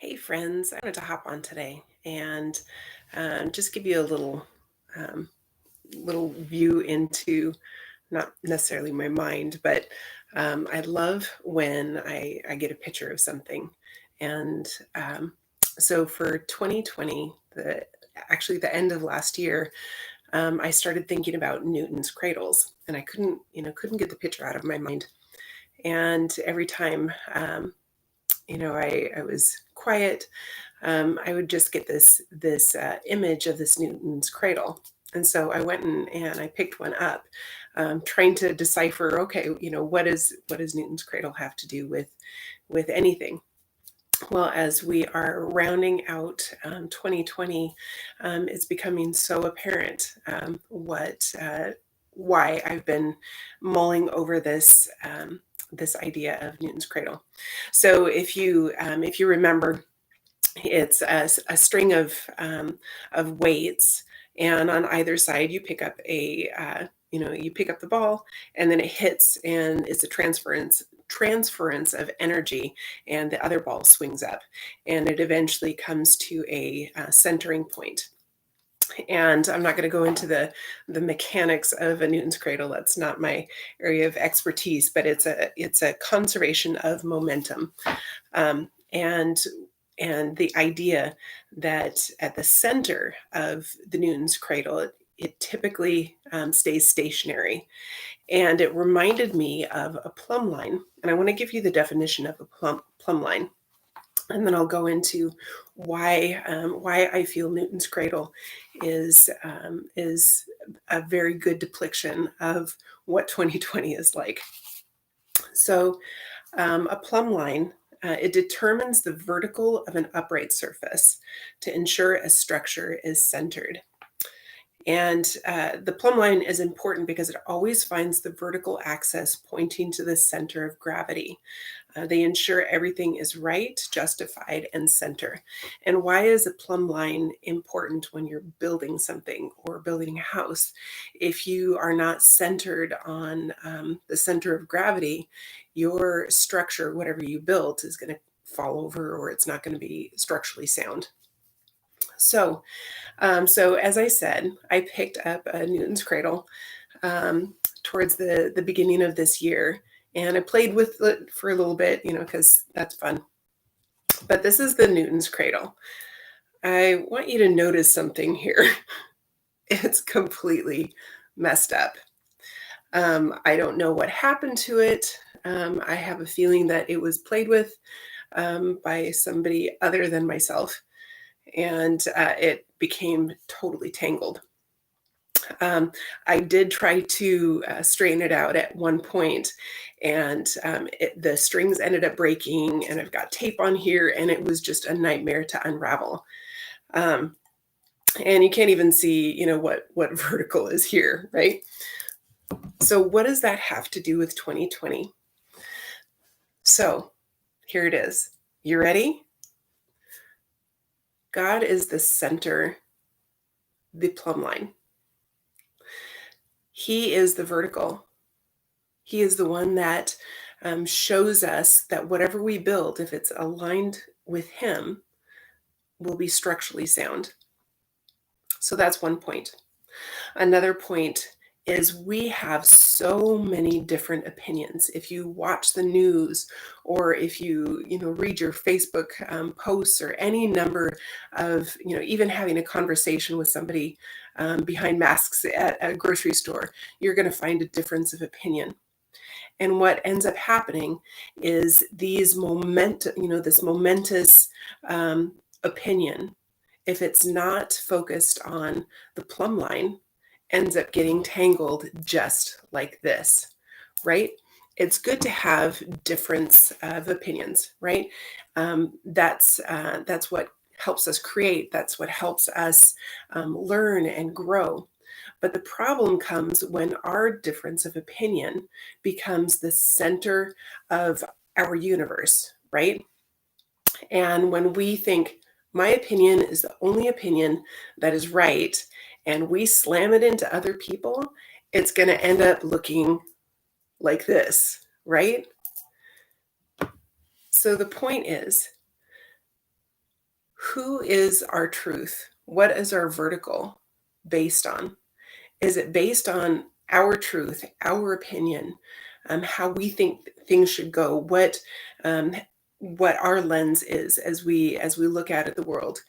Hey friends, I wanted to hop on today and just give you a um, little view into not necessarily my mind, but I love when I get a picture of something. And so for 2020, actually the end of last year, I started thinking about Newton's cradles, and I couldn't get the picture out of my mind. And every time I was quiet, I would just get this image of this Newton's cradle. And so I went and I picked one up, trying to decipher, okay, what does Newton's cradle have to do with anything? Well, as we are rounding out 2020, it's becoming so apparent why I've been mulling over this idea of Newton's cradle. So if you remember, it's a string of weights, and on either side you pick up you pick up the ball, and then it hits, and it's a transference of energy, and the other ball swings up, and it eventually comes to a centering point. And I'm not going to go into the mechanics of a Newton's cradle. That's not my area of expertise, but it's a conservation of momentum. Um, and and the idea that at the center of the Newton's cradle, it typically stays stationary. And it reminded me of a plumb line. And I want to give you the definition of a plumb line. And then I'll go into why I feel Newton's cradle is a very good depiction of what 2020 is like. So a plumb line, it determines the vertical of an upright surface to ensure a structure is centered. And the plumb line is important because it always finds the vertical axis pointing to the center of gravity. They ensure everything is right, justified, and center. And why is a plumb line important when you're building something or building a house? If you are not centered on the center of gravity, your structure, whatever you built, is going to fall over, or it's not going to be structurally sound. So as I said, I picked up a Newton's cradle towards the beginning of this year, and I played with it for a little bit, because that's fun. But this is the Newton's cradle. I want you to notice something here. It's completely messed up. I don't know what happened to it. I have a feeling that it was played with by somebody other than myself, and it became totally tangled. I did try to straighten it out at one point, and the strings ended up breaking, and I've got tape on here, and it was just a nightmare to unravel. Um, and you can't even see, what vertical is here, right? So what does that have to do with 2020? So here it is. You ready? God is the center, the plumb line. He is the vertical. He is the one that shows us that whatever we build, if it's aligned with Him, will be structurally sound. So that's one point. Another point is we have so many different opinions. If you watch the news, or if you read your Facebook posts, or any number of, even having a conversation with somebody behind masks at a grocery store, you're going to find a difference of opinion. And what ends up happening is this momentous opinion, if it's not focused on the plumb line, ends up getting tangled just like this, right? It's good to have difference of opinions, right? That's what helps us create. That's what helps us learn and grow. But the problem comes when our difference of opinion becomes the center of our universe, right? And when we think my opinion is the only opinion that is right, and we slam it into other people, it's going to end up looking like this, right? So the point is, Who is our truth? What is our vertical based on? Is it based on our truth, our opinion, how we think things should go, um, what our lens is as we look out at the world?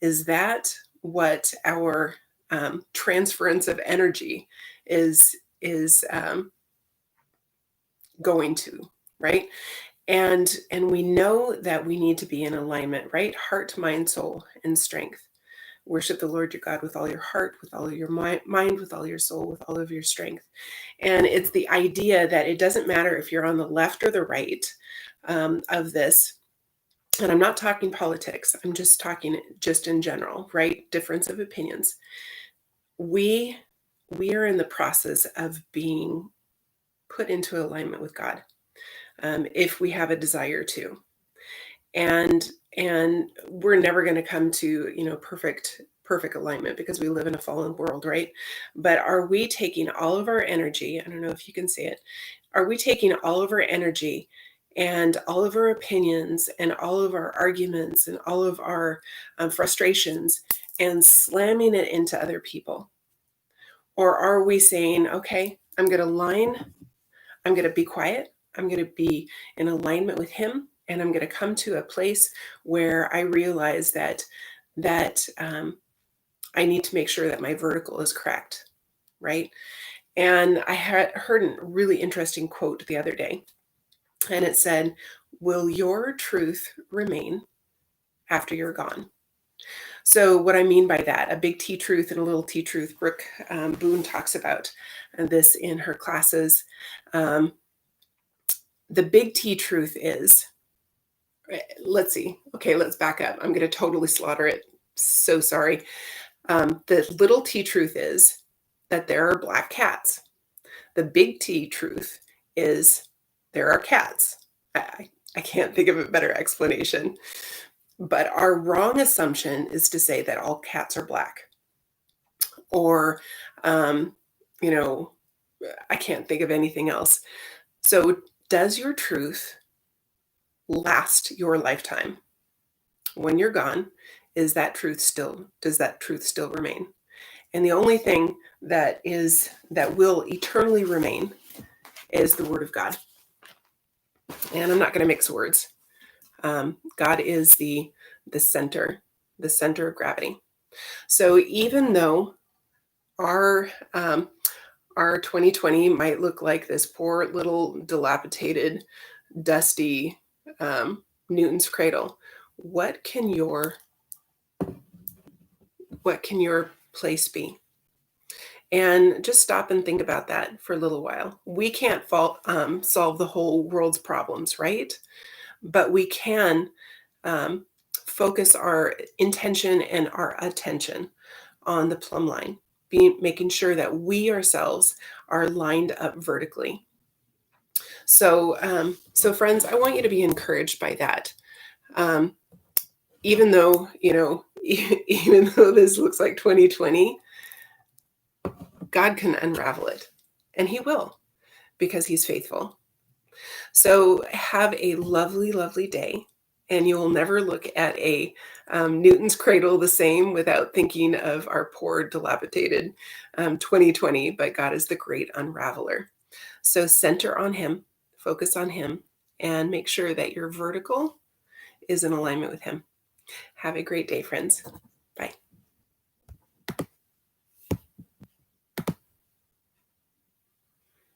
Is that what our transference of energy is going to, right? And we know that we need to be in alignment, right? Heart, mind, soul, and strength. Worship the Lord your God with all your heart, with all of your mind, with all your soul, with all of your strength. And it's the idea that it doesn't matter if you're on the left or the right of this. And I'm not talking politics. I'm just talking just in general, right? Difference of opinions. We we are in the process of being put into alignment with God, if we have a desire to. And we're never going to come to, perfect alignment, because we live in a fallen world, right? But are we taking all of our energy? I don't know if you can see it. Are we taking all of our energy and all of our opinions and all of our arguments and all of our frustrations and slamming it into other people? Or are we saying, okay, I'm going to line, I'm going to be quiet, I'm going to be in alignment with him, and I'm going to come to a place where I realize that I need to make sure that my vertical is correct, right? And I had heard a really interesting quote the other day, and it said, "Will your truth remain after you're gone?" So what I mean by that, a big T truth and a little T truth. Brooke Boone talks about this in her classes. Um, the big T truth is, let's see. Okay, let's back up. I'm going to totally slaughter it. So sorry. The little T truth is that there are black cats. The big T truth is there are cats. I can't think of a better explanation. But our wrong assumption is to say that all cats are black. Or, um, you know, I can't think of anything else. So, does your truth last your lifetime? When you're gone, does that truth still remain? And the only thing that will eternally remain is the word of God. And I'm not going to mix words. God is the center, the center of gravity. So even though our our 2020 might look like this poor little dilapidated, dusty Newton's cradle, what can your place be? And just stop and think about that for a little while. We can't solve the whole world's problems, right? But we can um, focus our intention and our attention on the plumb line, making sure that we ourselves are lined up vertically. So friends, I want you to be encouraged by that. Um, even though, even though this looks like 2020, God can unravel it, and he will, because he's faithful. So have a lovely, lovely day. And you will never look at a Newton's cradle the same without thinking of our poor, dilapidated 2020. But God is the great unraveler. So center on him, focus on him, and make sure that your vertical is in alignment with him. Have a great day, friends. Bye.